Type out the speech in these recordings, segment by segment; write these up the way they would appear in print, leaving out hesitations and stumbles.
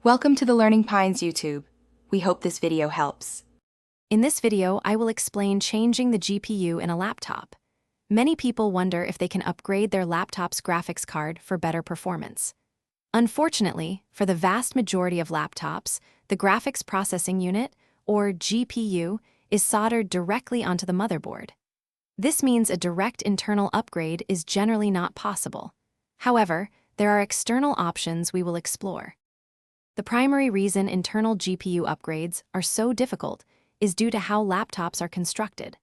Welcome to the Learning Pines YouTube. We hope this video helps. In this video, I will explain changing the GPU in a laptop. Many people wonder if they can upgrade their laptop's graphics card for better performance. Unfortunately, for the vast majority of laptops, the graphics processing unit, or GPU, is soldered directly onto the motherboard. This means a direct internal upgrade is generally not possible. However, there are external options we will explore. The primary reason internal GPU upgrades are so difficult is due to how laptops are constructed.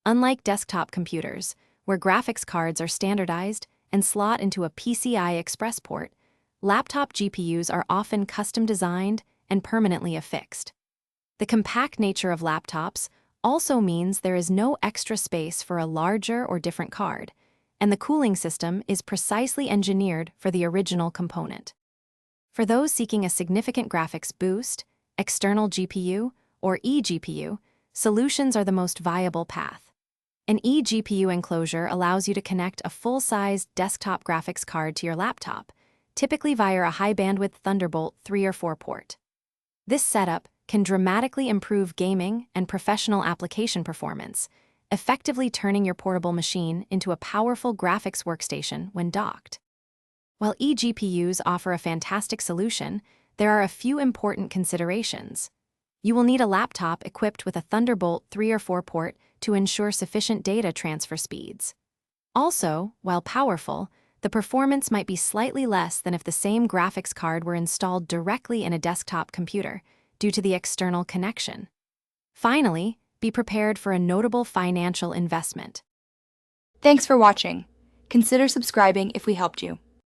Unlike desktop computers, where graphics cards are standardized and slot into a PCI Express port, laptop GPUs are often custom designed and permanently affixed. The compact nature of laptops also means there is no extra space for a larger or different card, and the cooling system is precisely engineered for the original component. For those seeking a significant graphics boost, external GPU, or eGPU, solutions are the most viable path. An eGPU enclosure allows you to connect a full-sized desktop graphics card to your laptop, typically via a high-bandwidth Thunderbolt 3 or 4 port. This setup can dramatically improve gaming and professional application performance, effectively turning your portable machine into a powerful graphics workstation when docked. While eGPUs offer a fantastic solution, there are a few important considerations. You will need a laptop equipped with a Thunderbolt 3 or 4 port to ensure sufficient data transfer speeds. Also, while powerful, the performance might be slightly less than if the same graphics card were installed directly in a desktop computer due to the external connection. Finally, be prepared for a notable financial investment. Thanks for watching. Consider subscribing if we helped you.